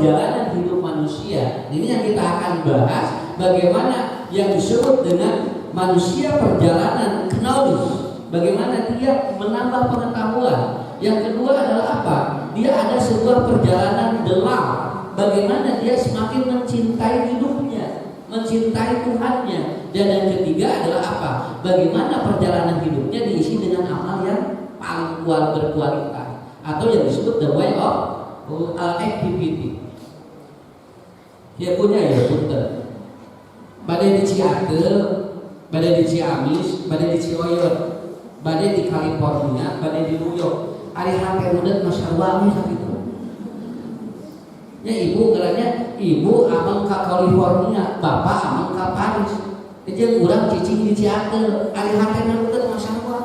perjalanan hidup manusia. Ini yang kita akan bahas, bagaimana yang disebut dengan manusia perjalanan knowledge, bagaimana dia menambah pengetahuan. Yang kedua adalah apa? Dia ada sebuah perjalanan delam, bagaimana dia semakin mencintai hidupnya, mencintai Tuhannya. Dan yang ketiga adalah apa? Bagaimana perjalanan hidupnya diisi dengan amal yang paling berkualitas, atau yang disebut the way of activity. Dia punya ya punten. Badai di Ciatel, badai di Ciamis, badai di Ciloyot, badai di California, badai di New York. Ari hake mudet Masya Allah gitu. Ya ibu ngeranya, ibu amang ke California, bapak amang ke Paris. Itu urang cicing di Ciatel, ari hake mudet Masya Allah.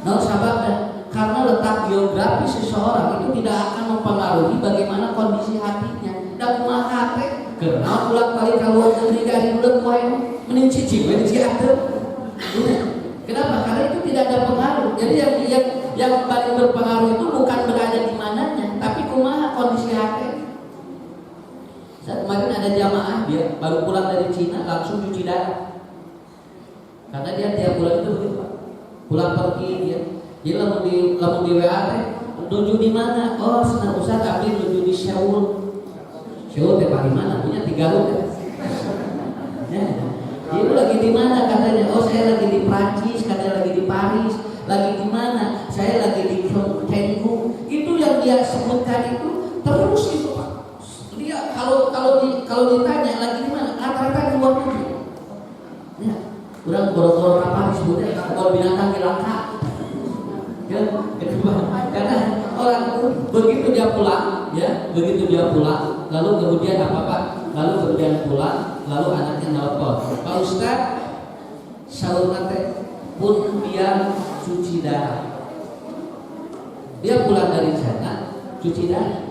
Nah sababnya karena letak geografi seseorang itu tidak akan mempengaruhi bagaimana kondisi hatinya. Dan kumaha hati kenal ulang kali kalau negeri dari ulang poe mending cicing di Ciatel. Kenapa? Karena itu tidak ada pengaruh. Jadi yang paling berpengaruh itu bukan berada di mananya, tapi kumaha kondisi hati. Saya kemarin ada jamaah, dia baru pulang dari Cina langsung cuci darah. Karena dia tiap bulan itu begitu, pulang pergi dia. Jadi lamun di WA menuju di mana? Oh, senang Ustaz tapi menuju di Seoul. Seoul teh di mana? Punya 3 rute. Ya. Dia lagi di mana katanya? Oh, saya lagi di Prancis, katanya lagi di Paris. Lagi di mana? Saya lagi di Chengdu. Itu yang dia sebutkan itu terus itu Pak. Dia kalau ditanya lagi di mana? Rata-rata di luar negeri. Ya, kurang boro-boro apa disebutnya kalau binatang langka. Ya, karena orang begitu dia pulang, ya, lalu kemudian apa Pak? Lalu kemudian pulang, lalu anaknya nelpon. Pak Ustaz, sahur nate pun dia cuci darah. Dia pulang dari sana cuci darah.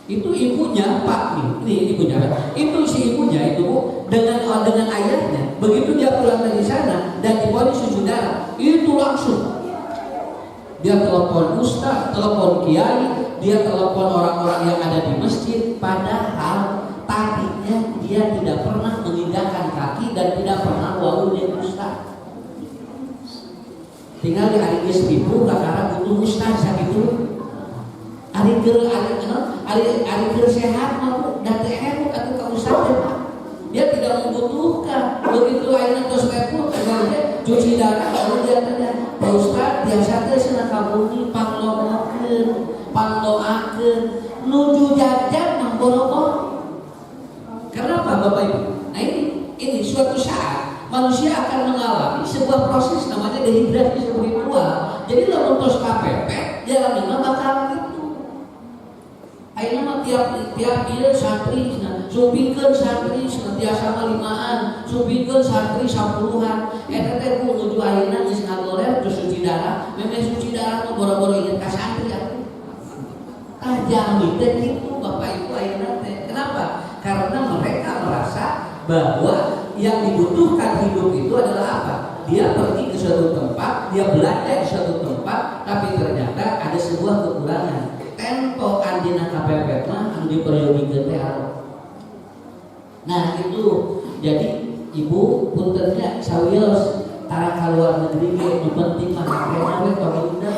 Itu ibunya Pak ini ibunya. Itu si ibunya itu dengan ayahnya. Begitu dia pulang dari sana dan diponis cuci darah, itu langsung dia telepon ustaz, telepon kiai, dia telepon orang-orang yang ada di masjid. Padahal tadinya dia tidak pernah mengindahkan kaki dan tidak pernah wawunya ustaz. Tinggal di hari ibu karena butuh ustaz gitu. Ari keur sehat mah date heruk atuh ka ustaz. Dia tidak membutuhkan. Begitu ayeuna tos leput dia cuci darah lalu dia tanya, "Pak Ustaz, biasa teh cenah kabumi panglomokeun, pangdoakeun, nuju jajan mah boro-boro." Kenapa Bapak Ibu? Nah ini suatu saat manusia akan mengalami sebuah proses namanya dehidrasi spiritual. Jadi lamun tos kapepet, dia lamina bakal gitu. Ayeuna mah tiap ieu santri supikeun santri senantiasa malimaan, supikeun santri 10-an. Eta teh ku nuju ayeuna geus ngagoleh terus cuci darah, memeh cuci darah mah boro-boro inget ka santri atuh. Jami teh kitu Bapak Ibu ayeuna teh. Kenapa? Karena mereka merasa bahwa yang dibutuhkan hidup itu adalah apa? Dia pergi ke suatu tempat, dia belanja di suatu tempat, tapi ternyata ada sebuah kekurangan. Tempo andina KPP mah anu diperyogikeun teh aro. Nah itu jadi ibu puntennya sawios tara kaluar negeri ge nu penting mah hakena we tohinda.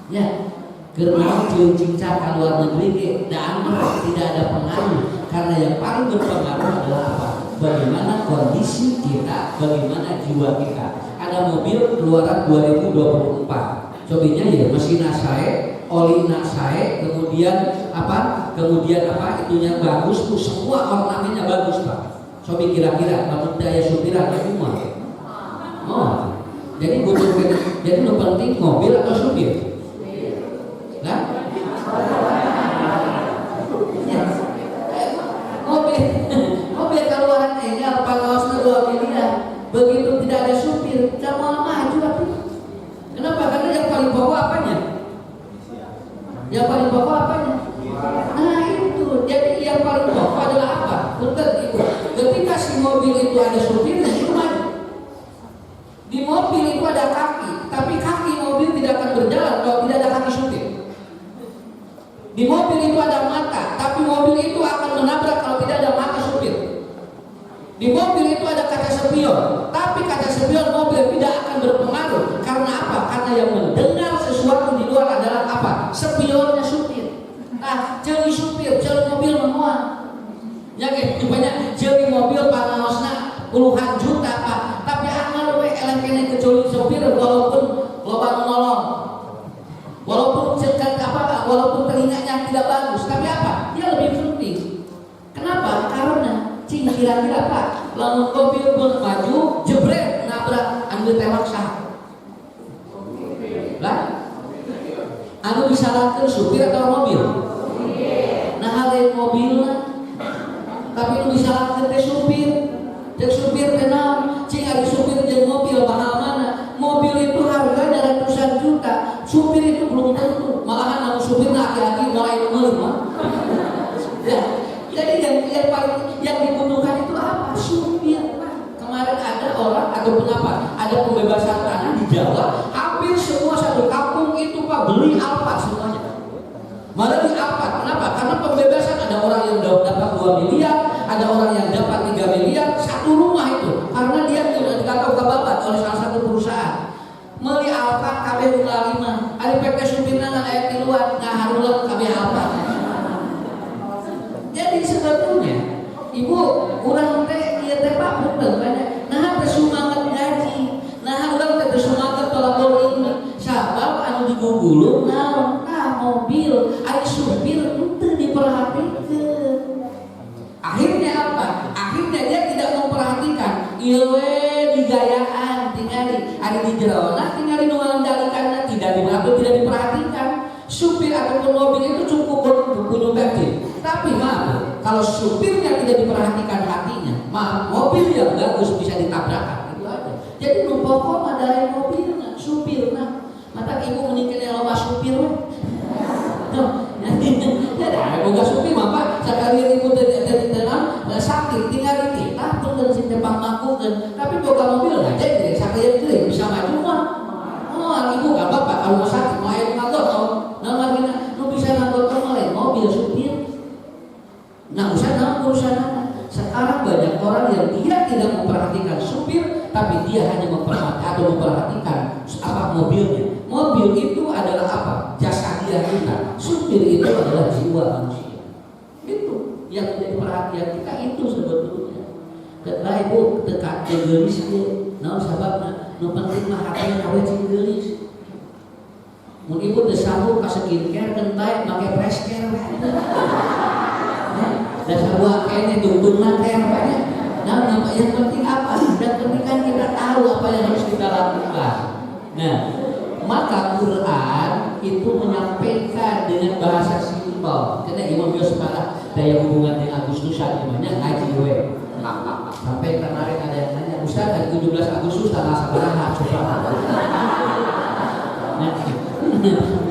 Ya, keur naon cincang kaluar negeri ge da tidak ada pengaruh karena yang paling berpengaruh adalah apa? Bagaimana kondisi kita, bagaimana jiwa kita. Ada mobil keluaran 2024. Cobinya ya mesin sae, oli sae, kemudian apa itunya bagus tuh, semua ornamennya bagus Pak. Cobi kira-kira namun daya supiran semua. Oh, jadi butuh jadi yang penting mobil atau supir? Nah, ya. Mobil keluaran enggak pangosna 2 miliar. Begitu tidak ada supir, jangan maju atuh. Kenapa? Karena yang paling pokok apanya? Yang paling pokok apanya? Nah itu, jadi yang paling pokok adalah apa? Punten Ibu, ketika si mobil itu ada supirnya, itu maju. Di mobil itu ada kaki, tapi kaki mobil tidak akan berjalan kalau tidak ada kaki supir. Di mobil itu ada mata, tapi mobil itu akan menabrak kalau tidak ada mata supir. Di mobil itu ada kaca spion, tapi kaca spion mobil tidak akan berpengaruh. Karena apa? Karena yang mendengar sesuatu di luar adalah apa? Spionnya supir. Nah, celi supir, celi mobil memuat. Ya gitu, banyak celi mobil panaosna puluhan juta Pak. Tapi amal we eleng kene kecuali supir walaupun loba nolong. Walaupun walaupun telinganya tidak bagus, tapi apa? Dia lebih penting. Kenapa? Karena kira-kira Pak, lamun mobil pun maju, jebret nabrak anu tewak sah. Lah, anu disalahkeun supir atau mobil? Nah, hal mobilna. Tapi anu disalahkeun teh supir. Cek supir teh naon? Cing ari supir jeung mobil mahal mana? Mobil itu harganya ratusan juta, supir itu belum tentu. Malahan anu supirna aki-aki mulai meuleuh mah. Ya. Jadi yang dibutuhkan itu apa? Supir. Kemarin ada orang ataupun apa? Ada pembebasan tanah di Jawa, hampir semua satu kampung itu Pak beli Alphard semuanya. Malah di Alphard. Kenapa? Karena pembebasan ada orang yang dapat 2 miliar, ada orang yang dapat 3 miliar satu rumah itu. Karena dia tidak dikatakan kebabat oleh salah satu perusahaan. Meli Alphard KB 25. Ada PT supirna ngan aya di luar ngaharuleun KB Alphard. Jadi sebetulnya ibu kurang teh ieu teh Pak bener banyak. Nah teh sumanget gaji. Nah urang teh sumanget tolak ini. Sabab anu digugulung naon? Nah mobil, ari supir teu diperhatikeun. Akhirnya apa? Akhirnya dia tidak memperhatikan. Ieu we digayaan tingali ari di jerona tingali nu ngendalikanna tidak diperhatikan. Supir ataupun mobil itu cukup kudu gaji. Tapi maaf, kalau supirnya tidak diperhatikan hatinya, maaf, mobil yang bagus bisa ditabrakkan, itu aja. Jadi nu pokok madare mobilna, supirna. Mata ibu menikah yang loba supir we. Tuh, ada boga supir mah Pak, sakali ibu teh sakit tinggal di kita pun dan sing tepang makukeun, tapi boga mobil aja jadi sakali teh bisa maju mah. Oh, ibu enggak apa-apa kalau sakit mau aya ngagot, namanya nu bisa ngagot mah mobil supir. Nah, usaha sekarang banyak orang yang dia tidak memperhatikan supir, tapi dia hanya memperhatikan apa mobilnya. Mobil itu adalah apa? Jasa dia kita. Supir itu adalah jiwa manusia. Itu yang menjadi perhatian kita itu sebetulnya. Ketika ibu dekat gelis dia, naon sababna? Nu penting mah hatinya awe gelis. Mun ibu teu sanggup ka skincare kentai make fresh care we. Dasar buah kayaknya tuntunan teh banyak. Nah, yang penting apa? Yang penting kan kita tahu apa yang harus kita lakukan. Nah, maka Quran itu menyampaikan dengan bahasa simpel. Karena Imam Yusuf daya hubungan dengan Agustusan namanya ngaji we. Sampai kemarin ada yang nanya, Ustaz hari 17 Agustus tanggal sabaraha coba. Nah,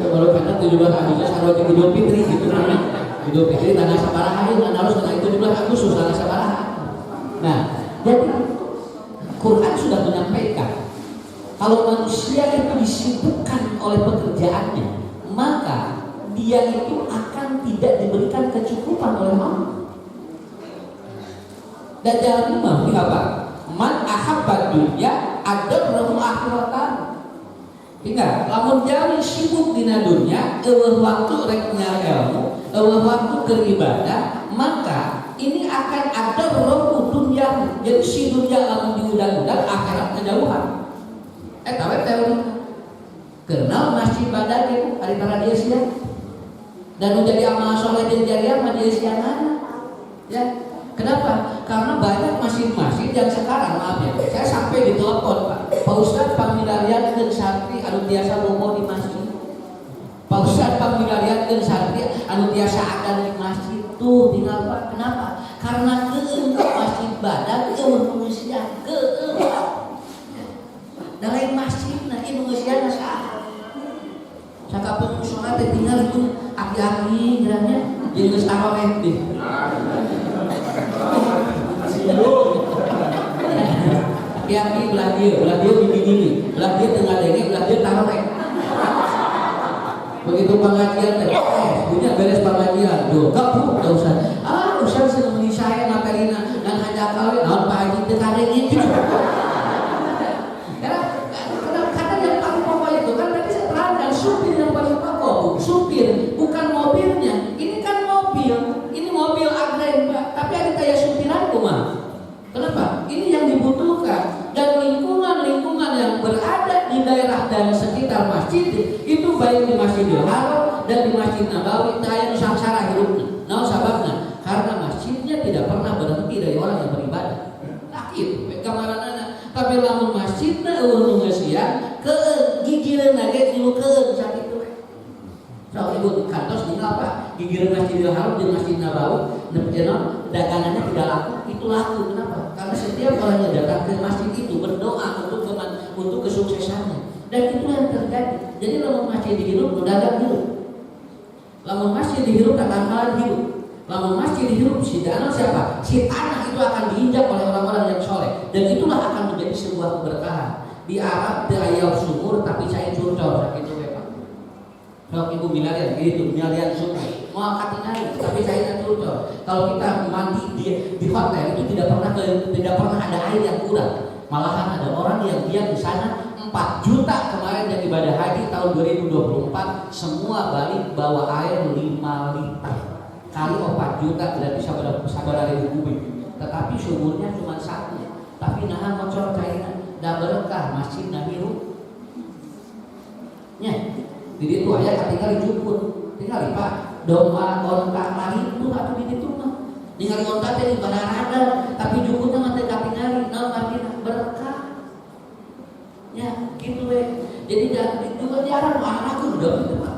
kalau kata 17 Agustus harus Idul Fitri gitu namanya. Idul Fitri tanggal sabaraha ieu harus tanggal 17 Agustus tanggal sabaraha. Nah, jadi Quran sudah menyampaikan kalau manusia itu disibukkan oleh pekerjaannya, maka dia itu akan tidak diberikan kecukupan oleh Allah. Dan jangan lupa apa? Man ahabba dunya adrahu akhiratan. Ingat, lamun jari sibuk dina dunya, eueuh waktu rek nyari ilmu, eueuh waktu beribadah, maka ini akan ada roh dunia. Jadi si dunia lamun diudag-udag akhirat kejauhan. Tahu teori. Kenal masjid badan itu hari tara dia sia. Dan menjadi amal soleh dan jariah mah dia sia ya. Kenapa? Karena banyak masjid-masjid yang sekarang, maaf ya, saya sampai ditelepon Pak Ustadz pamilarian dan santri anu biasa lomo di masjid. Pak Ustadz pamilarian dan santri anu biasa ada di masjid tuh tinggal Pak. Kenapa? Karena keunggah masjid badan itu manusia keunggah. Dan lain masjid, nah ini manusia nasa. Sakapun sholat tinggal itu aki-aki geranya jadi ngestaroleh deh. Aki-aki belah dia gini, belah dia tengah denge, belah dia taroleh. Begitu pengajian teh, punya beres pengajian, tuh gabung enggak usah. Usah seneng saya ngapelina dan hanya kawin, Pak Haji teu kadeng gitu. Karena yang paling pokok itu kan tadi saya terangkan supir yang paling pokok, supir bukan mobilnya. Ini kan mobil, ini mobil agreng Pak, tapi ada kayak supiran mah. Kenapa? Ini yang dibutuhkan dan lingkungan yang berada di daerah dan sekitar masjid itu baik di Masjidil Haram dan di Masjid Nabawi taya nusantara hidupnya. Nah sababna karena masjidnya tidak pernah berhenti dari orang yang beribadah. Nah itu kamaranana. Tapi lamun masjidna ulun ngasian ke gigireun ge tilukeun sakitu. Kalau ibu kantos di apa? Gigireun Masjidil Haram di Masjid Nabawi, dagangannya tidak laku, itu laku. Kenapa? Karena setiap orang yang datang ke masjid itu berdoa untuk kesuksesannya. Dan itu yang terjadi. Jadi lamun masjid dihirup, dagang hirup. Lamun masjid dihirup, dagangan hirup. Lamun masjid dihirup, si tanah siapa? Si tanah itu akan diinjak oleh orang-orang yang soleh. Dan itulah akan menjadi sebuah keberkahan. Di Arab, di ayam sumur, tapi saya curcol. Gitu ya Pak. Kalau ibu miliaran, gitu, miliaran sumur. Mau katingan, tapi saya tidak curcol. Kalau kita mandi di hotel itu tidak pernah ada air yang kurang. Malahan ada orang yang dia di sana 4 juta kemarin yang ibadah haji tahun 2024 semua balik bawa air 5 liter. Kali 4 juta tidak bisa bersabar ribu kubik. Tetapi sumurnya cuma 1. Tapi nahan bocor cairan dan berkah masjid Nabiru. Nya, di situ aya tinggal dijuput. Tinggal Pak, domba onta lari itu atuh di situ mah. Ningali onta teh ibadah rada, tapi juputna mah teh katingali naon artina berkah. Ya, gitu we. Jadi juga jarang anak udah gitu Pak.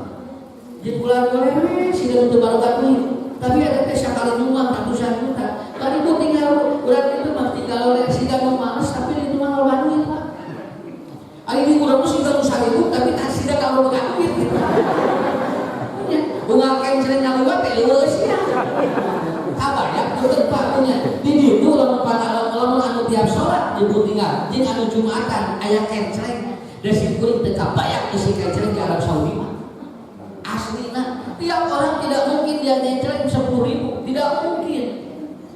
Jadi bulan goleh sih teu barukan duit. Tapi ada teh sakali rumah ratusan juta. Tadi bu tinggal berarti itu mah tinggal oleh sih mau males tapi di rumah loba duit Pak. Ari di urang sih teu usah tapi tak sida kalau loba duit. Bunga kain sering nyawa teh leus ya. Kabayak betul Pak punya. Di ditu lamun anu tiap salat dibu tinggal. Jeung anu Jumatan aya kain sering. Da si kuring teu kabayak isi kain sering di Arab Saudi mah. Aslina tiap orang tidak mungkin dia ngeceleng 10.000, tidak mungkin.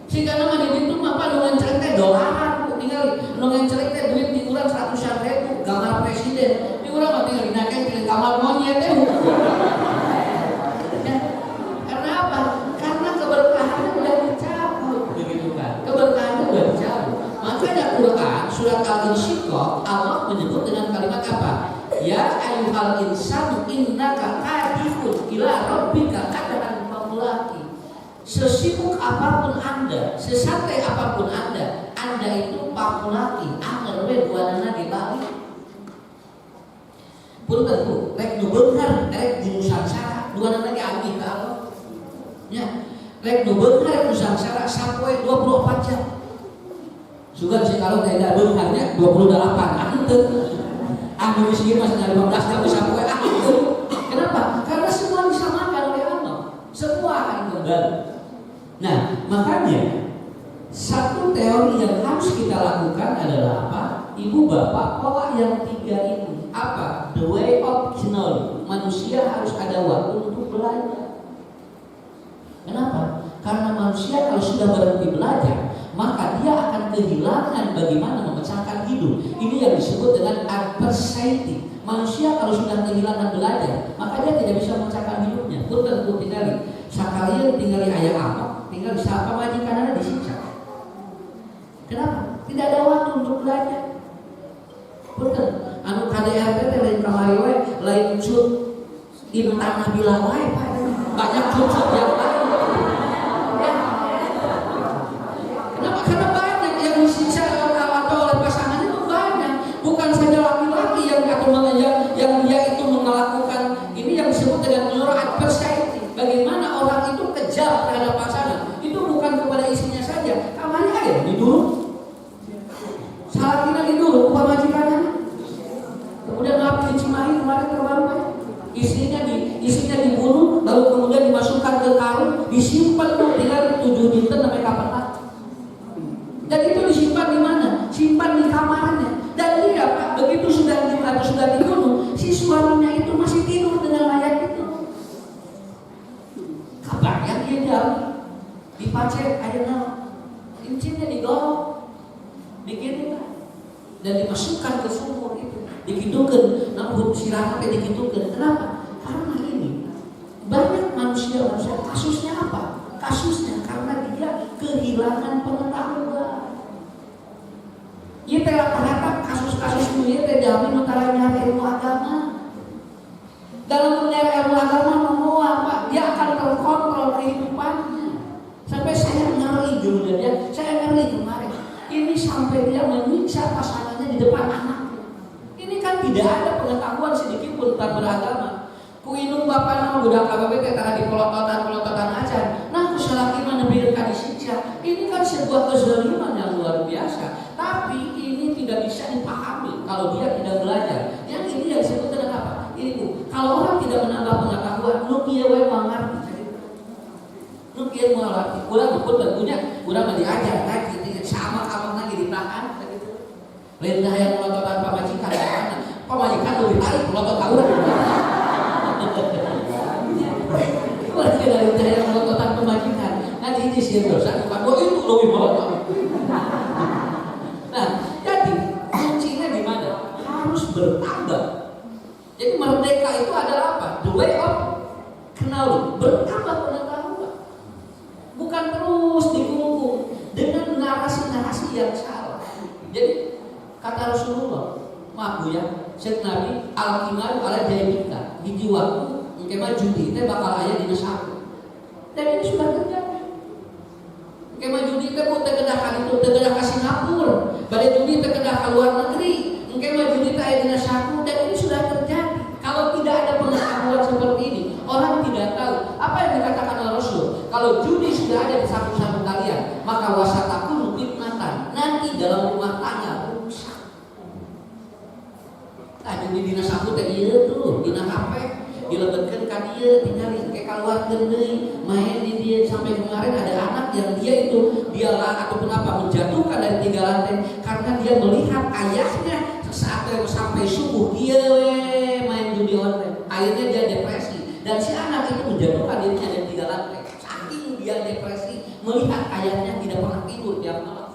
Sehingga nama di ditu mah Pak nu ngeceleng teh dolaran Bu tinggal. Nu ngeceleng teh duit di urang 100.000 gambar presiden. Di urang mah tinggal dinakeun ke gambar monyet teh. Surat Al-Insyiqaq Allah menyebut dengan kalimat apa? Ya ayyuhal insanu innaka kadihun ila rabbika kadahan famulaqi. Sesibuk apapun Anda, sesantai apapun Anda itu famulaqi, anger we buanana di balik. Punten Bu, rek nu beunghar rek di nusansara, duanana ge abdi ka Allah. Nya, rek nu beunghar nusansara sapoe 24 jam. Juga sih kalau tidak beunghar 28 itu anu miskin masih 15 jam bisa poe itu. Kenapa? Karena semua disamakan oleh Allah. Semua akan kembali. Nah, makanya satu teori yang harus kita lakukan adalah apa? Ibu bapak pola yang 3 ini apa? The way of knowledge. Manusia harus ada waktu untuk belajar. Kenapa? Karena manusia kalau sudah berhenti belajar maka dia akan kehilangan bagaimana memecahkan hidup. Ini yang disebut dengan adversity. Manusia kalau sudah kehilangan belajar, maka dia tidak bisa memecahkan hidupnya. Punten tinggali, sakalian tinggali ayah apa, tinggal siapa majikanana disiksa. Kenapa? Tidak ada waktu untuk belajar. Punten, anu KDRT lain kamari we, lain cut intan nabila wae, banyak cut yang lain. Bagaimana orang itu kejam terhadap pasangan itu bukan kepada istrinya saja, kamarnya ada didulu, salah kita didulu, bukan majikannya. Kemudian maaf di Cimahi kemarin terbaru ya, istrinya dibunuh, lalu kemudian dimasukkan ke karung, disimpan tuh tinggal 7 dinten sampai kapan lagi. Dan itu disimpan di mana? Simpan di kamarnya. Dan dia Pak, begitu sudah dibunuh, si suaminya itu masih tidur dengan mayat itu. dia jam dipacet ayeuna incinnya digorok dikirim dan dimasukkan ke sumur itu dikidukeun namun sirahna teh dikidukeun. Kenapa? Karena ini banyak manusia kasusnya apa? Kasusnya karena dia kehilangan pengetahuan. Ieu teh rata-rata kasus-kasus ieu teh jamin utara nyari ilmu agama. Dalam menyari ilmu agama mau apa? Dia akan terkontrol kehidupannya. Sampai saya ngeri dulu dia, saya ngeri kemarin. Ini sampai dia menyiksa pasangannya di depan anaknya. Ini kan tidak ada pengetahuan sedikit pun tentang beragama. Kuinung bapak nama budak KBB tara di pelototan aja. Nah kusalaki mana biarkan disiksa. Ini kan sebuah kezaliman yang luar biasa. Tapi ini tidak bisa dipahami kalau dia tidak belajar. Yang ini yang disebut dengan apa? Ini kalau orang tidak menambah pengetahuan, nu kieu we mangarti. Nu kieu mangarti. Urang pun tentunya urang mah diajar ngaji sama abang lagi ditahan gitu. Lain yang melototan pamajikan mana? Pamajikan lebih tarik melotot ka urang. Warga dari yang melototan pemajikan. Nanti ini sih dosa bukan itu lebih melotot. Nah, jadi kuncinya di mana? Harus bertambah. Jadi merdeka itu adalah apa? The way of knowledge, bertambah pengetahuan. Bukan terus dikungkung dengan narasi-narasi yang salah. Jadi kata Rasulullah, maaf Bu ya, Syekh Nabi al-Qimar ala jaybika. Hiji waktu engke mah judi teh bakal aya dina saku. Dan ini sudah terjadi. Engke mah judi teh teu kedah ka ditu, teu kedah ka Singapura. Bade judi teu kedah ka luar negeri. Engke mah judi teh aya dina saku dan ini sudah terjadi. Kalau tidak ada pengetahuan seperti ini, orang tidak tahu apa yang dikatakan oleh Rasul. Kalau judi sudah ada di saku-saku kalian, maka wasataku fitnatan. Nanti dalam rumah tangga rusak. Nah, judi dina saku teh ieu tuh, dina HP dilebetkeun ka dieu, tinggali ke kaluarkeun deui, main di dia sampai kemarin ada anak yang dia itu dialah ataupun apa menjatuhkan dari 3 lantai karena dia melihat ayahnya saat sampai subuh dia main judi online. Akhirnya dia depresi dan si anak itu menjatuhkan dirinya dari 3 lantai. Saking dia depresi melihat ayahnya tidak pernah tidur tiap malam.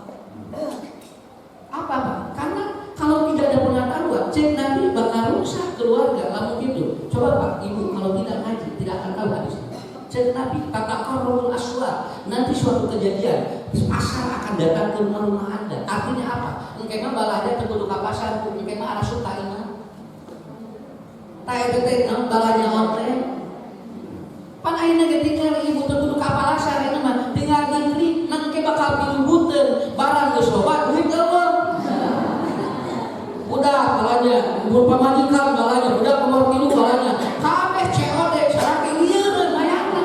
Apa? Karena kalau tidak ada pengetahuan, cek Nabi bakal rusak keluarga. Lalu gitu. Coba Pak, Ibu kalau tidak ngaji tidak akan tahu hadisnya. Cek Nabi kata qarrul aswar. Nanti suatu kejadian pasar akan datang ke rumah Anda. Artinya apa? Engke mah balanya teu kudu ka pasar, engke mah arasut ta iman. Ta eta teh balanya online. Pan ayeuna ge tinggal ibu teu kudu ka pasar eta mah tinggal ngiklik nang engke bakal pilubutkeun barang geus loba duit eueuh. Udah balanya, umur pamajikan balanya, udah umur tilu balanya. Kabeh COD sarake ieu dan bayarna.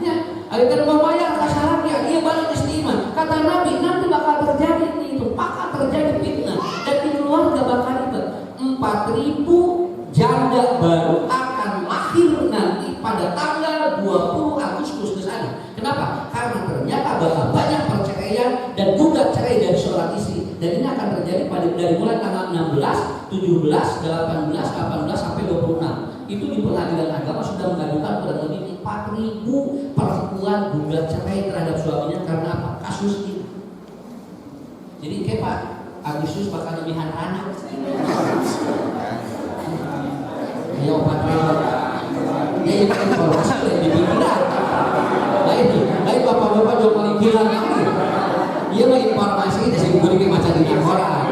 Nya, ari teh mau bayar ka sarake ieu balik istiman. Kata Nabi, nanti bakal terjadi itu, bakal terjadi fitnah dan di keluarga bakal ribet. 4.000 janda baru akan lahir nanti pada tanggal 20 Agustus ke sana. Kenapa? Karena ternyata bakal banyak perceraian dan gugat cerai dari seorang istri. Dan ini akan terjadi dari mulai tanggal 16, 17, 18, 18 sampai 26. Itu di pengadilan agama sudah mengajukan kurang lebih 4.000 perempuan gugat cerai terhadap suaminya karena apa? Kasus ini. Jadi kayak Pak Agustus bakal lebih anak. Ya obat ya itu informasi yang dipikiran. Baik bapak-bapak jauh paling gila lagi. Iya mah informasi itu sih gue bikin macam di koran.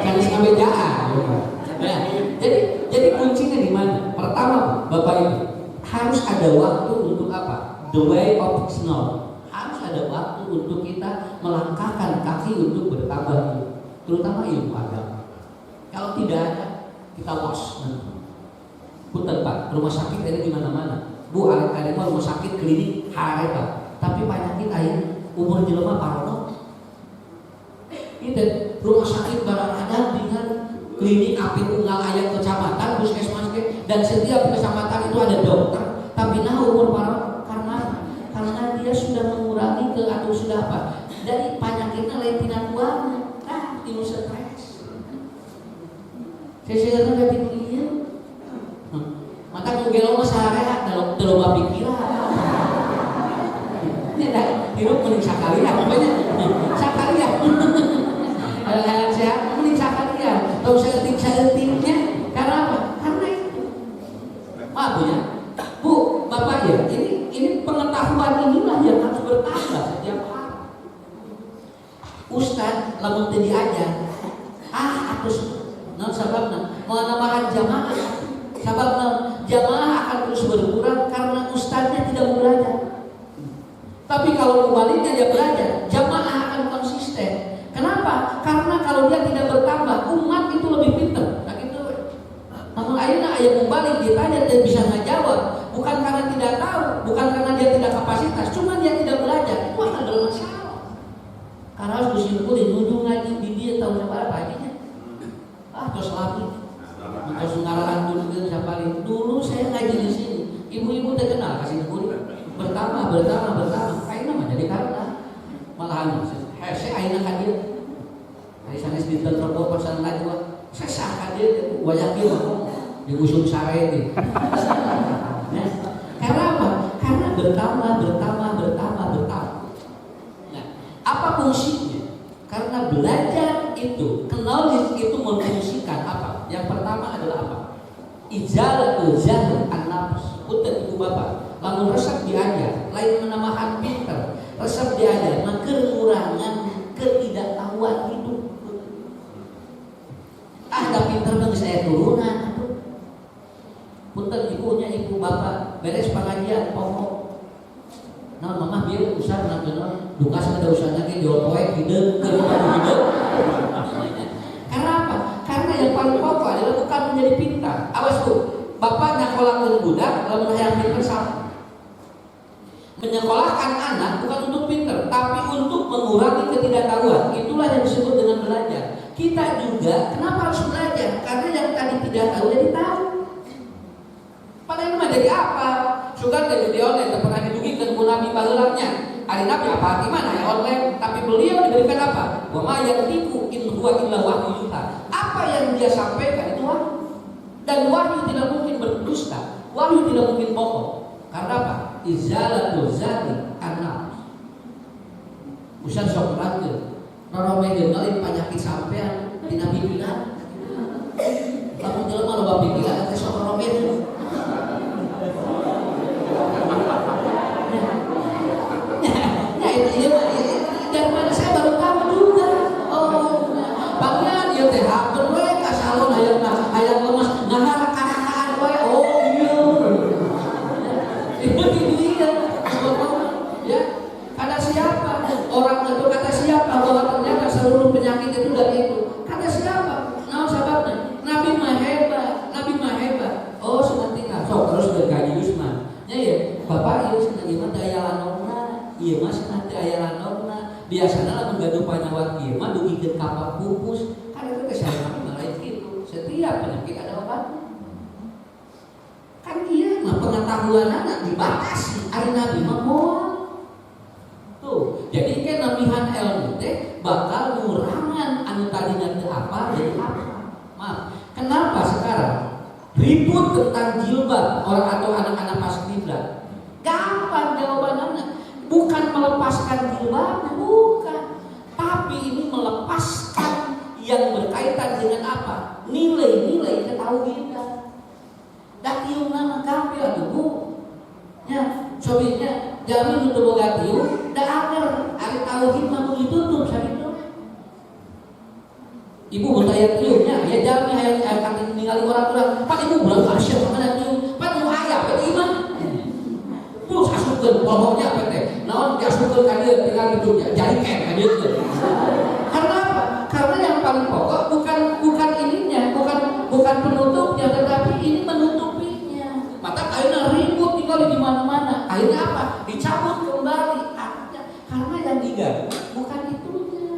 Kan sampai jaan. Nah, jadi kuncinya di mana? Pertama, Bapak Ibu, harus ada waktu untuk apa? The way of snow. Harus ada waktu untuk kita melangkahkan kaki untuk bertambah, terutama ilmu agama. Kalau tidak ada, kita was. Punten Pak, rumah sakit ada di mana-mana. Bu, ada rumah sakit klinik hareta, tapi penyakit air umur jelema parono. Itu rumah sakit barang ada dengan klinik apik unggal ayat kecamatan puskesmas dan setiap kecamatan itu ada dokter, tapi nah umur parono karena dia sudah mengurangi ke atau sudah apa dari penyakitnya lain tina kuatnya, nah tilu stres. Sesuatu yang tilu maka kugelo mah sarehat dalam pikiran. hirup mending sakalian pokoknya sakalian. Hayang sehat mending sakalian. Tahu seetik-seetiknya karena apa? Karena itu. Maaf ya. Bu, Bapak ya, ini pengetahuan inilah yang harus bertambah setiap hari. Ustaz lamun teu diajar, atus naon sababna? Moal nambahan jamaah. Sababna jamaah akan terus berkurang karena ustaznya tidak belajar. Tapi kalau kebaliknya dia belajar, jamaah akan konsisten. Kenapa? Karena kalau dia tidak bertambah, umat itu lebih pintar. Nah gitu. Namun akhirnya ayat mubalik ditanya dia bisa ngajawab, bukan karena tidak tahu, bukan karena dia tidak kapasitas, cuma dia tidak belajar. Itu akan bermasalah. Karena harus disimpulin, ujung ngaji di dia tahu siapa paginya. Terus lagi, terus ngarahan dulu siapa dulu saya ngaji di sini, ibu-ibu terkenal kasih guru, bertambah, kayak nama jadi karena malahan, saya aina kadir, hari sanes di terobos pasan lagi wah, saya sah kadir, wajakin di usum sare ini. Karena apa? Karena bertambah. Nah, apa fungsinya? Karena belajar itu, knowledge itu memfungsikan apa? Yang pertama adalah apa? Izalatul jahl an-nafs. Punten ibu bapak, lamun resep diajar, lain menambahkan pinter, resep diajar, kekurangan ketidaktahuan hidup. Ada pinter bang saya turunan. Punten ibunya ibu bapak, beres pengajian pokok. Nah, mama biar usah nak kenal, duka ada usahanya ke diopoek hidup, hidup. Karena apa? Karena yang paling pokok adalah bukan menjadi pintar. Awas bu, bapak nyekolahkan budak, lalu yang pintar sama. Menyekolahkan anak bukan untuk pintar, tapi untuk mengurangi ketidaktahuan. Itulah yang disebut dengan belajar. Kita juga kenapa harus belajar? Karena yang tadi tidak tahu jadi tahu. Padahal mah jadi apa? Sudah jadi online, pernah didugikan ku Nabi baheulanya. Ari Nabi apa gimana ya online? Tapi beliau diberikan apa? Wa ma yantiqu in huwa illa wahyu yuha. Apa yang dia sampaikan itu wahyu. Dan wahyu tidak mungkin berdusta. Wahyu tidak mungkin bohong. Karena apa? Izalatul zati an-nafs. Ustaz sok lanjut. Roromeun kali penyakit sampean dina pikiran. Lamun jelema loba pikiran teh sok roromeun. Dan mana saya baru tahu juga. Oh, bangnya dia teh hampir we ka salon hayang lemas ngahar kanakaan we. Oh iya. Itu dia. Ya. Kata siapa? Orang itu kata siapa bahwa ternyata seluruh penyakit itu dari itu. Kata siapa? Nah, sahabatnya. Nabi mah hebat. Oh, sementing sok terus berkaji Usman. Ya, Bapak ieu cenah gimana daya lanona? Iya mas nanti ayah lanorna biasanya lah menggaduh panyawan dia mah dugikeun kapak pupus kan itu kesehatan lain gitu. Setiap penyakit ada obatnya. Kan iya mah pengetahuan anak dibatasi. Ari Nabi mah moal. Tuh, jadi kan nabihan ilmu teh bakal ngurangan anu tadinya teu apa jadi apa. Maaf, kenapa sekarang ribut tentang jilbab orang atau anak-anak pas kiblat? Gampang jawabannya. Bukan melepaskan jilbab, bukan. Tapi ini melepaskan yang berkaitan dengan apa? Nilai-nilai ketauhidan. Da kieu nama gampil atuh Bu. Ya, sobinya jamin itu boga kieu, da agar ari tauhid mah ditutup sakitu. Ibu bertanya kieu nya, ya jamin hayang kata ningali orang-orang, Pak Ibu bulan kasih mana kieu? Pak nu aya pe iman. Terus asupkeun pokoknya apa teh? Naon diasupkeun ka dieu tinggal itu jadi ka dieu. Karena apa? Karena yang paling pokok bukan ininya, bukan penutupnya, tetapi ini menutupinya. Maka akhirnya ribut tinggal di mana-mana. Akhirnya apa? Dicabut kembali. Artinya karena yang diganti bukan itunya.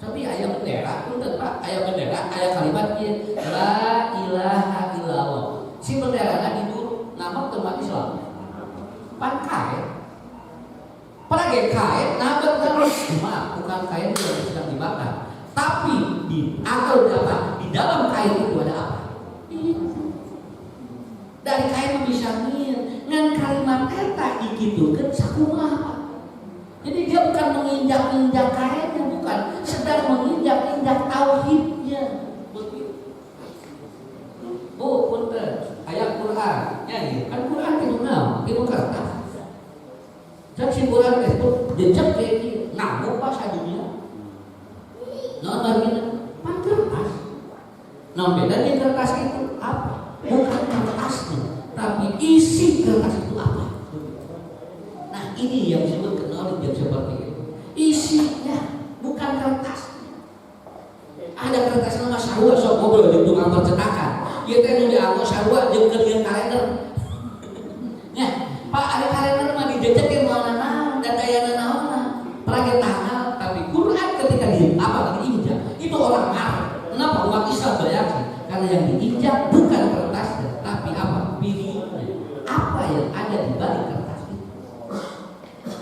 Tapi ayat bendera, punten Pak, ayat bendera, ayat kalimatnya la ilaha illallah. Si benderana diduru nama umat Islam. Pan kain. Pada kain, nama terus maaf, bukan kain yang sedang dibakar. Tapi di atau apa? Di dalam kain itu ada apa? Dari kain bisa ngan kalimat eta digitukeun sakumaha apa? bukan menginjak-injak kainnya, bukan, sedang menginjak-injak tauhidnya. Begitu. Bu, punten, ayat Quran, nyanyi, kan Quran itu kertas. Dan si Quran itu jejak kayak gini, ngamuk pas adunya. Nah, bagian pan kertas. Nah, bedanya kertas itu apa? Bukan kertasnya, tapi isi kertas itu apa? Nah, ini yang disebut knowledge yang seperti itu. Isinya, bukan kertasnya. Ada kertas nama sarua sok ngobrol di tukang percetakan. Ieu teh nu dianggo sarua jeung keur kalender. Nya, Pak, ada kalender mah dijejek ke moal naon dan aya naonna. Peragi tanggal, tapi Quran ketika diinjak, itu orang marah. Kenapa umat Islam bereaksi? Karena yang diinjak bukan kertasnya, tapi apa? Pilihnya. Apa yang ada di balik kertas itu?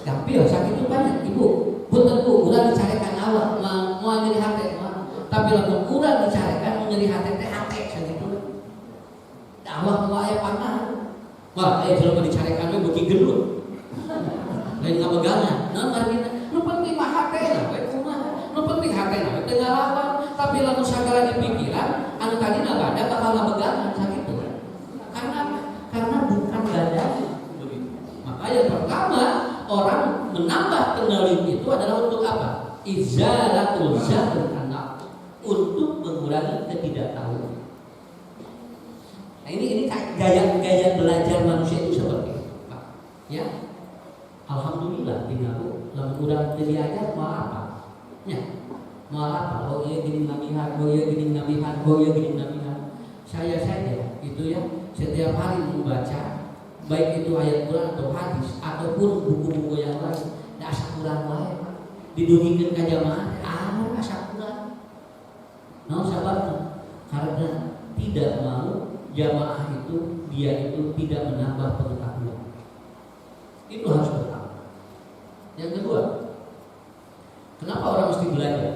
Gampil sakit itu banyak, Ibu. Punten Bu, urang dicarekan awak mau nyeri hate mah. Tapi lamun urang dicarekan mau nyeri hate teh hate sakitu. Awak mau aya panah. Wah, jelema dicarekan we beuki gendut. Lain ngabegangan. Naon artina? Nu penting mah hatena we kumaha? Nu penting hatena we teu ngalawan. Tapi lamun sagala dipikiran, anu tadina bada bakal ngabegangan sakitu. Karena bukan badannya. Maka yang pertama, orang menambah kendali itu adalah untuk apa? Izalatul jahl anak, untuk mengurangi ketidaktahuan. Nah, ini gaya belajar manusia itu seperti itu, Pak. Ya, alhamdulillah tinggal lamun urang teu diajar moal apa? Ya, moal apa? Oh iya gini namihan, oh iya gini namihan, oh iya gini namihan. Saya saja itu ya setiap hari membaca baik itu ayat Quran atau hadis ataupun buku-buku yang lain, da asa kurang wae didungikeun ka jamaah, asa kurang. Naon sababna? Karena tidak mau jamaah itu dia itu tidak menambah pengetahuan. Itu harus bertambah. Yang kedua, kenapa orang mesti belajar?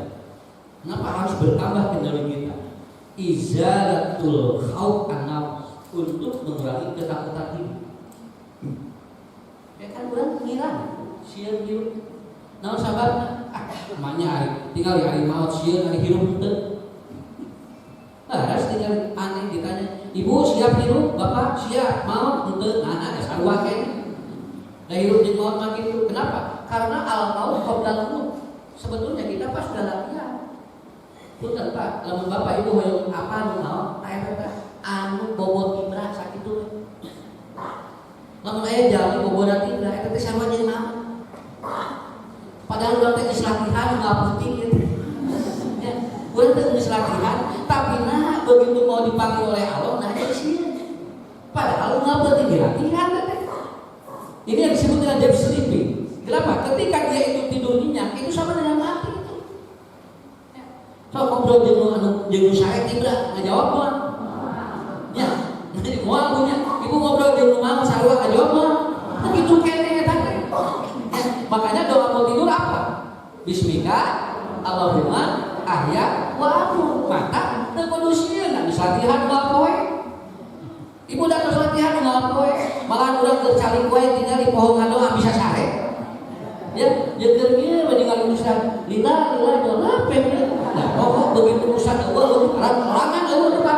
Kenapa harus bertambah kendali kita? Izalatul khauf an-nafs, untuk mengurangi ketakutan ini. Ya kan orang ngira sieun hirup. Naon sababna? Namanya tinggal di hari maut sieun hari hirup teu. Harus tinggal aneh ditanya, Ibu siap hirup? Bapak siap? Maut? Henteu. Nah, ada sarua kene. Da hirup jeung maut makin itu. Kenapa? Karena al-maut qabla maut. Sebetulnya kita pas sudah latihan. Punten Pak, lamun Bapak Ibu hoyong apa nu naon? Anu bobot tibra sakitu. Lamun aya jalmi bobot tibra eta teh sarua jeung naon? Padahal urang teh geus latihan enggak penting gitu. Ya, urang teh geus latihan, tapi nah begitu mau dipanggil oleh Allah nah jadi sieun. Padahal enggak penting dilatihan teh. Ini yang disebut dengan deep sleeping. Kenapa? Ketika dia itu tidur nyenyak, itu sama dengan mati itu. Ya. So ngobrol jeung sarek tibra ngajawab moal. Ya, jadi moal punya. Ibu ngobrol jeung rumah sarua ngajawab moal. Begitu kene eta teh. Makanya doa mau tidur apa? Bismika Allahumma ahya wa amut. Mata teu kudu sieun, geus latihan moal poe. Ibu dah geus latihan moal poe. Malah urang keur calik wae tinggal di pohon ngadoa bisa sare. Ya, jeung ieu ningali ustaz lila doa pemil. Nah, pokok begitu ustaz eueuh orang-orangan eueuh depan.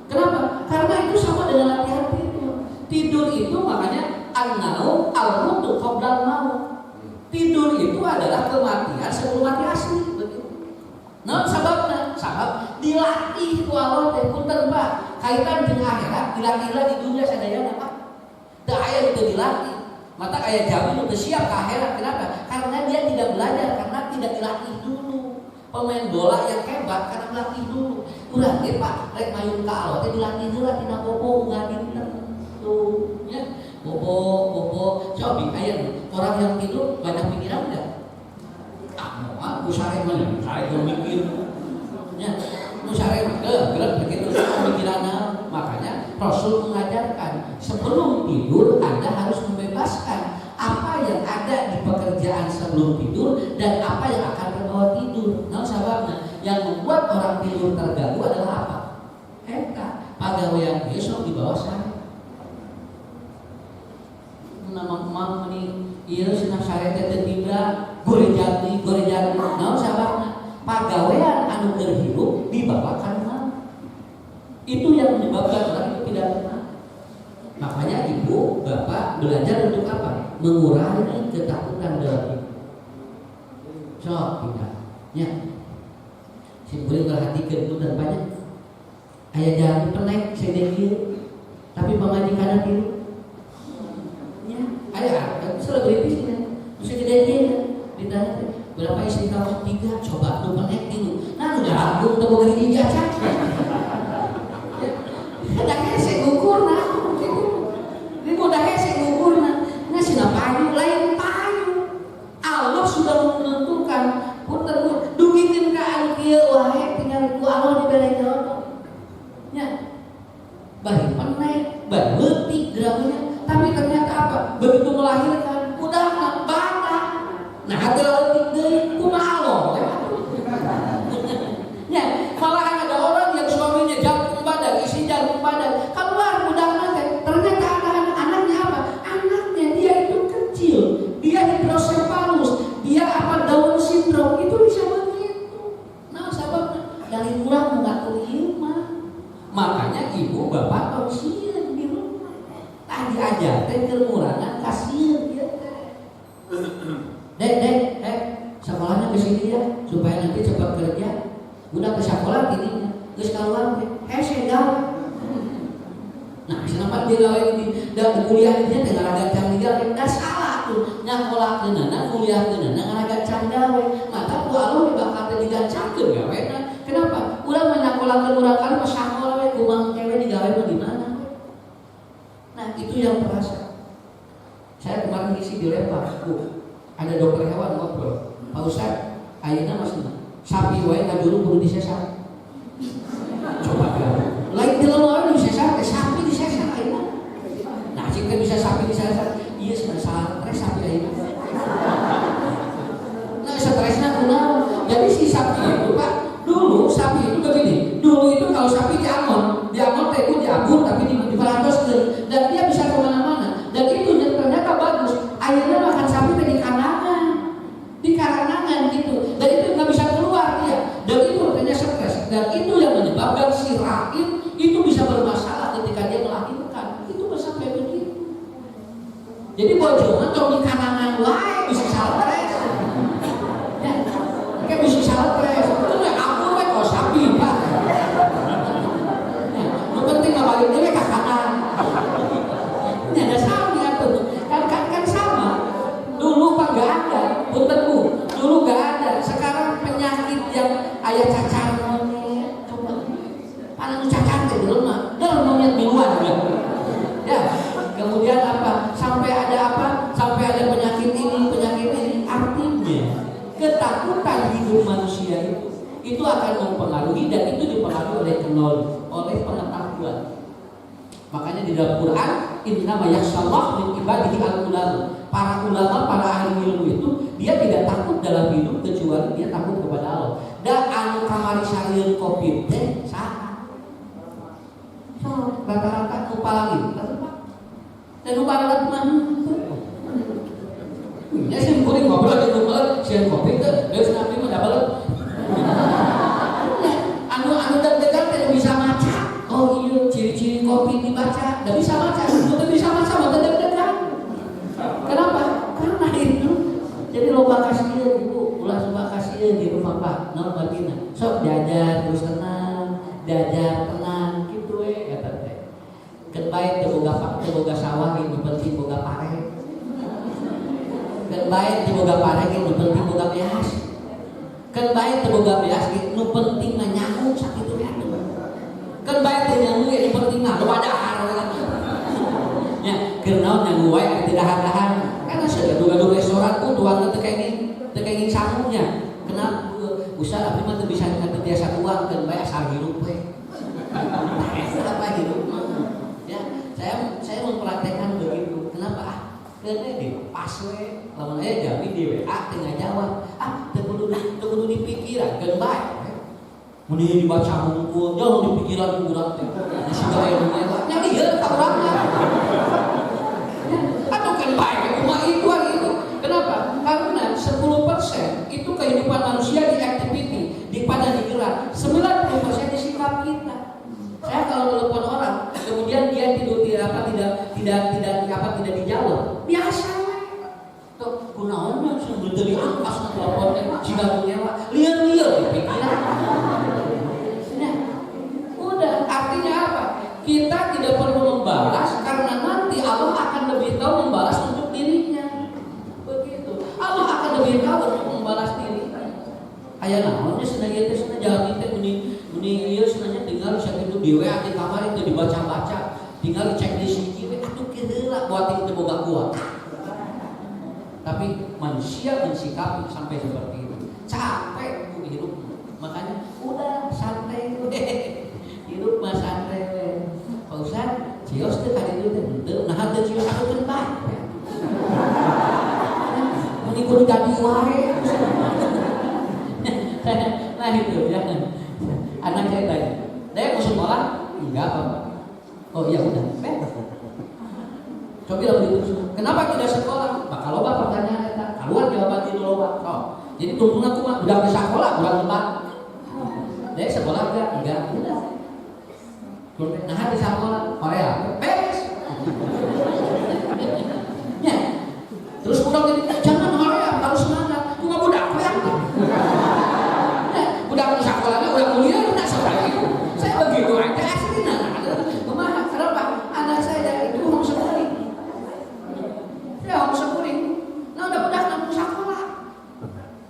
Kenapa? Karena itu sama dengan latihan tidur. Tidur itu makanya an-naum al-mutu qabla al-maut. Tidur itu adalah kematian sebelum mati asli. Begitu. Nah, sababna, sabab dilatih ku Allah teh punten Pak. Kaitan jeung akhirat dilatih di dunia sadayana Pak. Teu aya itu dilatih. Mata kayak jamin udah siap ke akhirat. Kenapa? Karena dia tidak belajar, karena tidak dilatih dulu. Pemain bola yang hebat karena dilatih dulu. Urang ge Pak, rek mayun ka Allah teh dilatih heula tina bobo ngadinten. Tuh, ya. Bobo, cobi aya orang yang tidur banyak pikiran enggak? Moal usare mana? Saya mikir. Ya, usare mah gerak begitu pikiranna. Makanya Rasul mengajarkan sebelum tidur Anda harus membebaskan apa yang ada di pekerjaan sebelum tidur dan apa yang akan terbawa tidur. Nah, sababnya yang membuat orang tidur terganggu adalah apa? Eta pagawean besok di bawah saya. Nama mam ini ieu cenah sare teh teu tibra, gorejati naon sababna pagawean anu keur hirup dibawa ka mana. Itu yang menyebabkan orang itu tidak tenang. Makanya ibu, bapak belajar untuk apa? Mengurangi ketakutan dalam hidup. So, kita ya simpulin perhatikan itu dan banyak ayah jalan penek sedikit tapi pemajikan itu ya ayah kan selebritisnya bisa kejadian ditanya berapa istri kamu 3 coba tuh penek itu nah udah aku untuk beri ijazah ada hese ngukur nah ini udah hese ngukur nah sina payu lain payu Allah sudah menentukan punten dugikeun ka anu kieu wae tinggal ku Allah dibere jodoh nya bari penek bari leutik geraknya tapi ternyata apa begitu melahirkan udah badak nah hati leutik deui kumaha Allah nya malah ada orang yang suaminya jantung badan isi jantung badan keluar udah mati ternyata ada anaknya apa anaknya dia itu kecil dia hidrosefalus dia apa Down syndrome itu bisa begitu. Nah sebabnya dari ulang mengatur ilmu. Makanya ibu bapak kasihan di rumah. Tadi aja teh kemurangan kasihan dia teh. Dek, sekolahnya ke sini ya supaya nanti cepat kerja. Udah ke sekolah gini, geus kaluar teh. Hese gawe. Nah, kenapa dia gawe ini dan kuliah dia teh ngaraga canggih dah salah tuh. Nyakolahkeunana kuliahkeunana ngaraga can gawe. Mata ku Allah bakal teh digancangkeun gawena. Kenapa? Urang mah nyakolahkeun urang kan mah sakola we kumang kewe digawe mah di mana? Nah, itu yang terasa. Saya kemarin isi dilempar, Bu. Ada dokter hewan ngobrol. Pak Ustaz, ayeuna masih sapi wae dulu kudu disesat. Coba ya. Lain di luar disesat, sapi disesat ayeuna. Nah, jika bisa sapi disesat, iya stres sapi ayeuna. Nah, stresnya kunaon? Jadi si sapi itu, Pak, dulu sapi itu begini. Dulu itu kalau sapi diamon teh itu diabur tapi diperhatoskeun dan dia bisa kemana-mana. Dan itu ternyata bagus. Ayeuna makan sapi teh di karangan gitu. Dan itu nggak bisa keluar dia. Dan itu artinya stres. Dan itu yang menyebabkan si rahim itu bisa bermasalah ketika dia melahirkan. Itu sampai begitu. Jadi bojongan kalau di karangan wae bisa stres. Ya, kayak bisa stres. Itu mah aku mah kok sapi, Pak. Ya, yang penting nggak balik dia ke kanan. Ini ada sapi atuh. Kan sama. Dulu Pak nggak ada. Punten Bu, dulu nggak ada. Sekarang penyakit yang ayah cacar monyet, coba. Paling cacar teh dulu mah, dalam monyet mingguan ya. Ya, kemudian apa? Sampai ada apa? Sampai ada penyakit ini. Artinya ketakutan hidup manusia itu akan mempengaruhi dan itu dipengaruhi oleh pengetahuan. Makanya di dalam Quran, innama yakhshallah min ibadihi al-ulama. Para ulama, para ahli ilmu itu dia tidak takut dalam hidup kecuali dia takut kepada Allah. Dan anu kamari sarieun Covid teh saha? So, rata-rata kepala gitu, Pak. Dan kepala mah ya sih kuring ngobrol di rumah sieun Covid teh, geus nabi mah dabelet. Anu deg-degan teh bisa maca. Oh iya, ciri-ciri Covid dibaca, enggak bisa maca. Enggak bisa maca, mah deg-degan. Kenapa? Karena itu. Jadi loba kasihan ibu, ulah coba kasihan di rumah Pak, non batina. Sok diajar terus tenang, gitu kata teh. Keun bae teu boga sawah ge penting boga pare. Keun bae teu boga pare ge penting boga beas. Keun bae teu boga beas ge nu penting mah nyaho sakitu we atuh. Keun bae teu nyaho ge penting mah loba dahar we. Ya, keur naon nyaho wae ari teu dahar-dahar. Karena sudah duga-duga restoran pun tuangnya tekengin sangunya. Kenapa? Ustaz abdi mah teu bisa biasa uang keun bae asal hirup we. Apa hirup? Ya, saya mempraktekkan begitu. Kenapa? Keun di pas we, lamun aya jami di WA teu ngajawab. Teu kudu dipikiran keun bae. Mun ieu dibaca hungkul, jangan dipikiran urang teh. Siga aya nu nya lieur ka urang mah. Atau kan baik cuma itu. Kenapa? Karena 10% itu kehidupan manusia di activity, pada digerak. 90% di sikap kita. Saya kalau telepon orang, kemudian dia tidak dijawab, biasa. Tuh, kunaonnya sudah beli angkas teleponnya, jika menyewa, liar pikiran. Nah, udah artinya apa? Kita tidak perlu membalas karena nanti Allah akan lebih tahu membalas untuk dirinya. Begitu. Allah akan lebih tahu untuk membalas dirinya. Aya naonnya senaya teh jangan teh muni ieu senanya tinggal sakitu di WA di kamar itu dibaca-baca, tinggal cek di siji we atuh kieu heula buat teu boga kuat. Tapi manusia mensikapi sampai seperti itu. Capek bu hidup. Makanya udah santai hidup mah santai we. Pak Ustaz, cios teh kali itu teh henteu, nah teh cios aku teh bae. Mun ikut jadi wae. Nah itu jangan. Anak saya tanya, "Dek mau sekolah?" "Enggak, Pak." "Oh iya udah." Coba bilang begitu. "Kenapa tidak sekolah?" "Bakal loba pertanyaan eta. Keluar jawaban itu loba." Oh, jadi tuntunan aku mah udah bisa sekolah, bukan tempat. "Dek sekolah enggak?" "Enggak." Udah. Nah, di sekolah Korea, beres. Ya. Terus pulang jadi jangan Korea, harus semangat. Cuma budak yang budak di sekolahnya udah mulia enggak seperti itu. Saya begitu aja aslinya. Kemana? Kenapa? Anak saya itu homeschooling. Ya homeschooling. Nah udah nggak mau sekolah.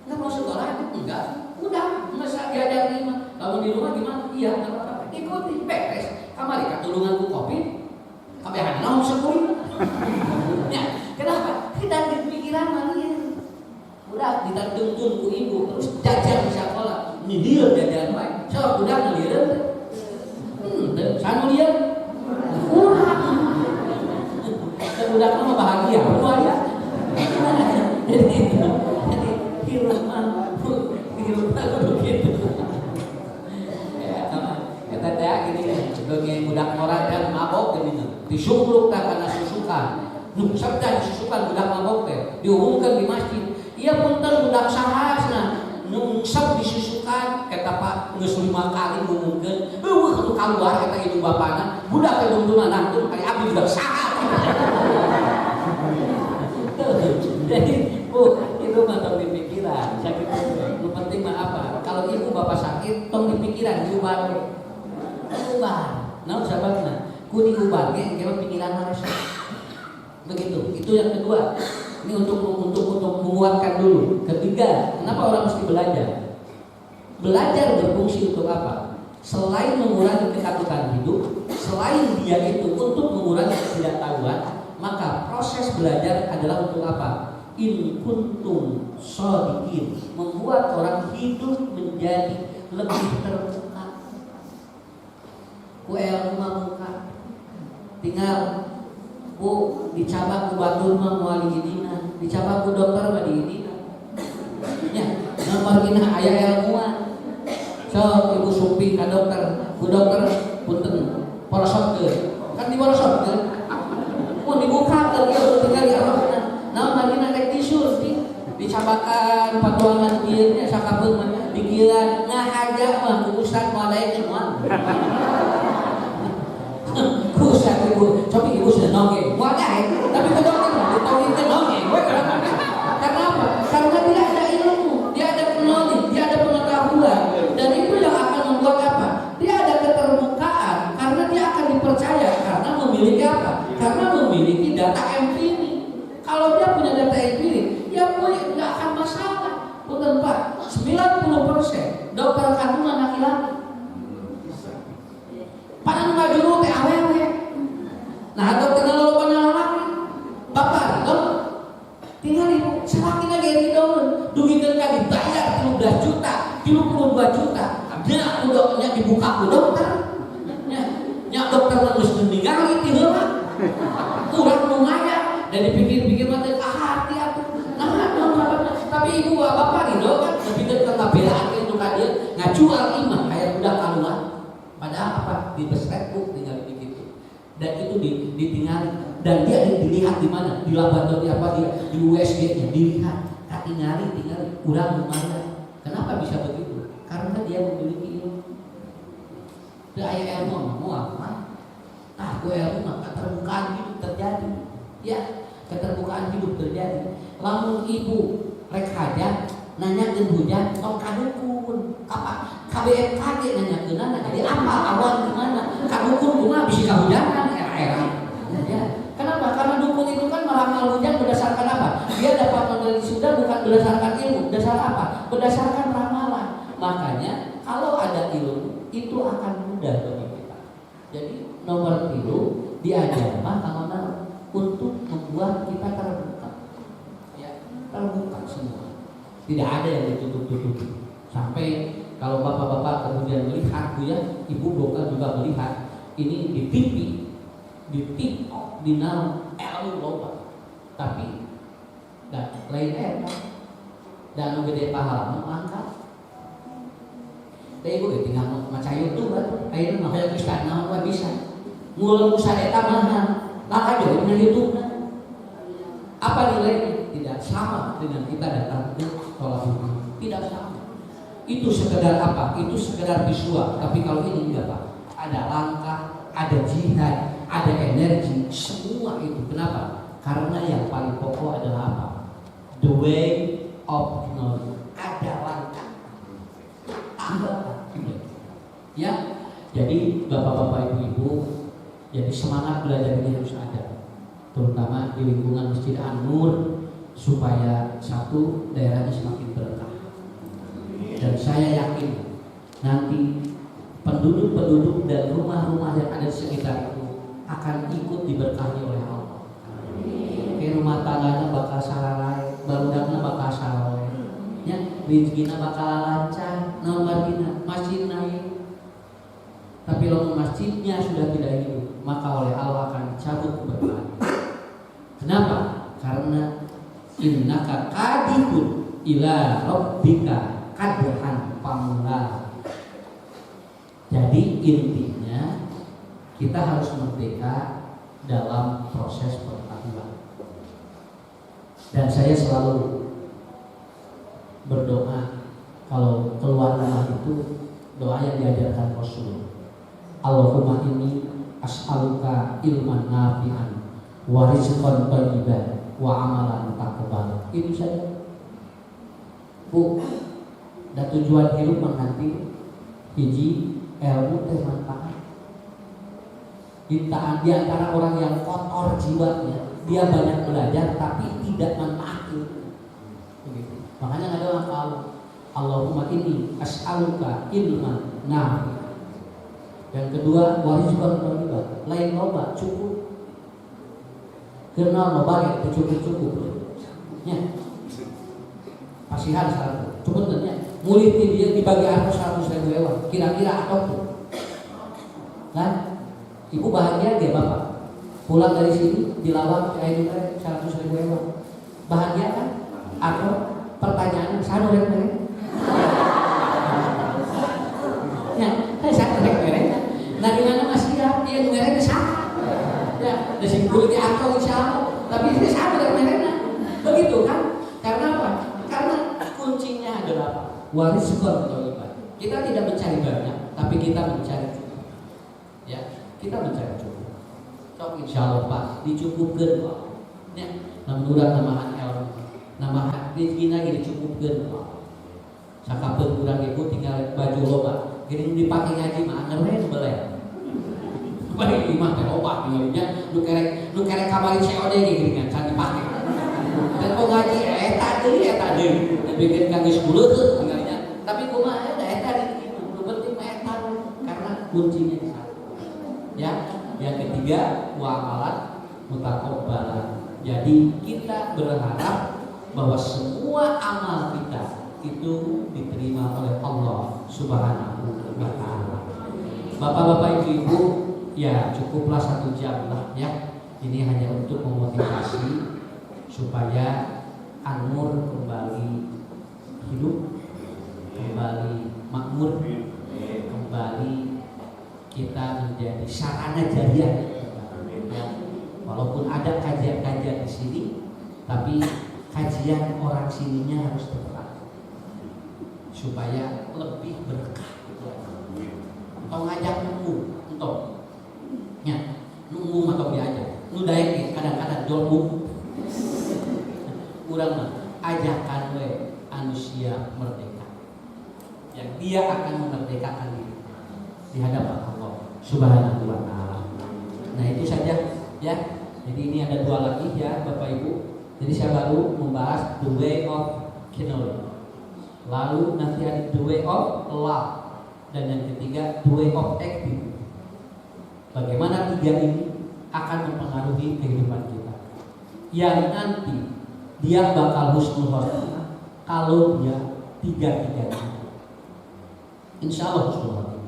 Nggak mau sekolah enggak. Udah masa diajarin mah. Kamu di rumah gimana? Iya nggak apa-apa. Ikuti beres. Kamari katulunganku kopi. Kabehan homeschooling. Ya kenapa? Tidak di pikiran manusia. Udah ditantun ku ibu terus jajan di sekolah. Ini dia jajan baik. So udah ngelihat. Sanu dia. Udah mah bahagia. Bahagia. Jadi hirupan begitu. Ya sama. Kata dia gini sebagai budak orang kan mabok gini. Disupluk karena susukan. Sabda disusukan budak mabok teh. Diumumkan di masjid. Ia punten budak sahasna nungsep disusukan kata Pak geus 5 kali ngumumkeun eueuh keluar eta ibu bapana budak teh dungtuna nangtung kali abdi budak sahas. Jadi itu mah tong dipikiran sakit itu penting mah apa kalau ibu bapak sakit tong dipikiran diubah naon sababna ku diubah ge engke pikiran harus begitu. Itu yang kedua. Ini untuk menguatkan dulu. Ketiga, kenapa orang mesti belajar? Belajar berfungsi untuk apa? Selain mengurangi ketakutan hidup, selain dia itu untuk mengurangi ketidaktahuan, maka proses belajar adalah untuk apa? In kuntum shodiqin, membuat orang hidup menjadi lebih terbuka. Ku ilmu muka, tinggal Bu dicabak ku batur mah moal diidina, dicabak ku dokter mah diidina. Nya, nomor gina aya ilmuan. So ibu supi ka dokter, ku dokter punten porosotkeun. Kan diporosotkeun. Mun dibukakeun ieu tinggal diarahna. Naon margina rek disulti, dicabakan patuangan ieu nya sakapeung mah dikieuan ngahaja mah ku ustaz moal daek moal. Kusat ibu, coba ibu sudah nongeng, wadah, tapi kedokter ditolong itu nongeng. Karena apa? Karena dia ada ilmu, dia ada knowledge, dia ada pengetahuan, dan itu yang akan membuat apa? Dia ada keterbukaan, karena dia akan dipercaya, karena memiliki apa? Karena memiliki data empirik. Kalau dia punya data empirik, ya boleh, nggak akan masalah. Bukan Pak, 90% dokter kandungan laki-laki. Padahal nggak juru teh awewe. Nah dokter kalau laki bapak dong tinggal ibu selaki lagi dong dugikan kali bayar 13 juta 32 juta dia udahnya dibuka ke dokter nya dokter harus meninggal itu lah kurang lumayan dan dipikir-pikir mati hati aku tapi ibu bapak nih dong kan lebih dekat belaan itu kan dia ngajual iman kayak udah kaluan. Padahal apa? Di Facebook tinggal begitu. Dan itu ditinggali dan dia dilihat di mana? Di laboratorium apa dia? Di USG-nya dilihat. Tinggali kurang lumayan. Kenapa bisa begitu? Karena dia memiliki ilmu. Dia ayah ilmu mau apa? Nah, gue ilmu maka keterbukaan hidup terjadi. Ya, keterbukaan hidup terjadi. Lamun ibu rek hajat nanya ke hujan, tong kadukun. Apa? KBMKG nanya ke nana. Jadi apa awan gimana? Kadukun bunga bisa kehujanan era-era. Ya. Kenapa? Karena dukun itu kan meramal hujan berdasarkan apa? Dia dapat meneliti sudah bukan berdasarkan ilmu. Berdasarkan apa? Berdasarkan ramalan. Makanya kalau ada ilmu itu akan mudah bagi kita. Jadi nomor 3 diajarkan kalau untuk membuat kita terbuka. Ya, terbuka semua. Tidak ada yang ditutup-tutupi. Sampai kalau bapak-bapak kemudian melihat, Bu ya, ibu bapak juga melihat ini di TV, di TikTok, di ilmu loba. Tapi lain dan gede pahala angkat. Tapi ibu tinggal macam YouTube kan, akhirnya makanya Ustaz nama bisa. Mulai usaha eta mahal, maka jauh dengan YouTube. Apa nilainya? Tidak sama dengan kita datang ke sekolah ini. Tidak sama. Itu sekedar apa? Itu sekedar visual. Tapi kalau ini enggak Pak. Ada langkah, ada jihad, ada energi, semua itu. Kenapa? Karena yang paling pokok adalah apa? The way of knowledge. Ada langkah. Ya, jadi bapak-bapak ibu-ibu, jadi semangat belajar ini harus ada, terutama di lingkungan Masjid An-Nur supaya satu daerahnya semakin berkah. Dan saya yakin nanti penduduk-penduduk dan rumah-rumah yang ada di sekitar itu akan ikut diberkahi oleh Allah. Ke rumah tangganya bakal salarai, barudaknya bakal salarai. Ya, rezekinya bakal lancar, nomornya masjid naik. Tapi kalau masjidnya sudah tidak hidup, maka oleh Allah akan cabut keberkahan. Kenapa? Karena innaka kadihun ila rabbika kadhan pamula. Jadi intinya kita harus merdeka dalam proses pengetahuan. Dan saya selalu berdoa kalau keluar rumah itu doa yang diajarkan Rasul. Allahumma inni as'aluka ilman nafi'an wa rizqan thayyiban wa amalan taqabbal. Itu saja. Bu, dan tujuan hidup menanti hiji ilmu teh manfaat. Di antara orang yang kotor jiwanya, dia banyak belajar tapi tidak manfaat. Begitu. Makanya ada orang tahu Allahumma inni as'aluka ilman nafi'an. Yang kedua, warizqan thayyiban. Lain loba cukup. Kenal loba itu cukup. Ya. Pasihan satu. Cukup ya. Murid dia dibagi harta 100.000 ewan. Kira-kira atau tuh. Kan? Ibu bahagia dia Bapak. Pulang dari sini dilawat kayak juga 100.000 ewan. Bahagia kan? Atau pertanyaannya sana rek. Ya, saya rek. Nah dimana masih dia mereka sama, ya disimpul di akal insya tapi dia sama dengan mereka, begitu kan? Karena apa? Karena kuncinya adalah apa? Warizqan thayyiban. Kita tidak mencari banyak, tapi kita mencari cukup. Ya, kita mencari cukup. Sok insya Allah Pak dicukupkan Pak. Ya, namun udah namahan ilmu, namahan rezeki lagi dicukupkan Pak. Sakapeun urang ibu tinggal baju loba, gini dipakai ngaji mah ngeren beleh. Balik imah teh obat tinggalnya nu kerek kamari COD geuningan can dipake. Dan kok ngaji eta deui dibikin kangge 10 tuh tinggalnya. Tapi kumaha eta di kieu nu penting mah eta karena kuncinya di sana. Ya, yang ketiga wa'alat mutaqabbalan. Jadi kita berharap bahwa semua amal kita itu diterima oleh Allah Subhanahu wa taala. Bapak-bapak, ibu-ibu, ya cukuplah 1 jam lah ya. Ini hanya untuk memotivasi supaya An-Nur kembali hidup, kembali makmur, kembali kita menjadi sarana jariah. Ya. Walaupun ada kajian-kajian di sini, tapi kajian orang sininya harus tepat. supaya lebih berkah. Atau ngajak nunggu, entong, nya nunggu atau diajak, nu daek kadang-kadang jolbuk, kurang mah ajakan we manusia merdeka, yang dia akan memerdekakan diri di hadapan Allah Subhanahu wa Ta'ala. Nah itu saja ya. Jadi ini ada 2 lagi ya Bapak Ibu. Jadi saya baru membahas the way of knowledge. Lalu nanti ada the way of love. Dan yang ketiga, the way of acting. Bagaimana 3 ini akan mempengaruhi kehidupan kita. Yang nanti dia bakal husnul khotimah kalau dia 3-3-nya. Insya Allah husnul khotimah.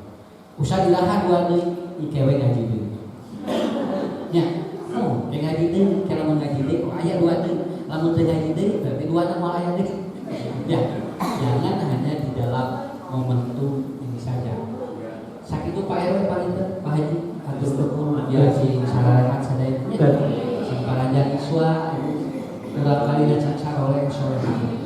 Usah dilahan 2 deui ikewe ngaji deui. Nya, kayak ngaji deui, kalau mau ngaji deui, aya 2 deui. Lamun teu ngaji deui, berarti 2 na moal aya deui. Ya, jangan hanya di dalam momentum saja. Sakit itu Pak RW paling Pak Haji atur dukun dia si sarangan sadaya si parajan iswa ulang kali dan saroleh solehan.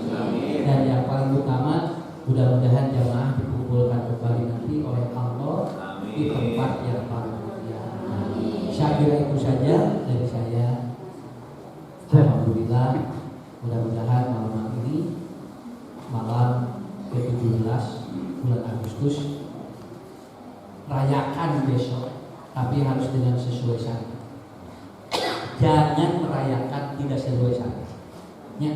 Dan yang paling utama mudah-mudahan jamaah dikumpulkan kembali nanti oleh Allah di tempat yang paling mulia. Saya kira itu saja dari saya. Alhamdulillah, mudah-mudahan malam ini malam ke-17 bulan Agustus rayakan besok, tapi harus dengan sesuai syariat. Jangan merayakan tidak sesuai syariat. Ya.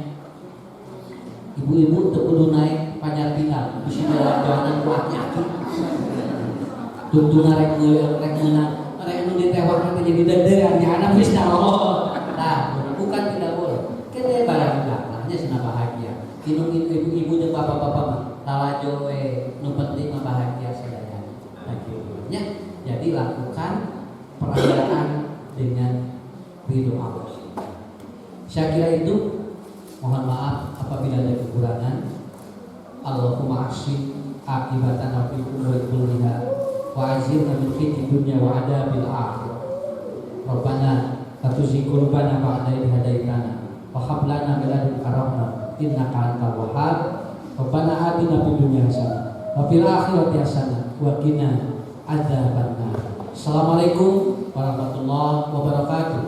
Ibu-ibu kudu naik panjat pinang, bisa jalan buat yakin. Tuntuna rek menang, rek nu ditewak nanti jadi deder nya anak geus Allah. Nah, bukan tidak boleh. Kene barang belakangnya senang bahagia. Kinung ibu-ibu jeung bapak-bapak mah lalajo we nu penting mah bahagia sadaya. Akhirnya jadi lakukan perayaan dengan ridho Allah. Saya kira itu. Mohon maaf apabila ada kekurangan. Allahumma ahsin akibatana fil umuri kulliha wa ajirna min khizyi dunya wa adabil akhirah. Rabbana la tuzigh qulubana ba'da idh hadaitana wa hab lana min ladunka rahmah innaka antal wahhab. Rabbana atina fid dunya hasanah wa fil akhirati hasanah wa qina adzabannar. Assalamualaikum warahmatullahi wabarakatuh.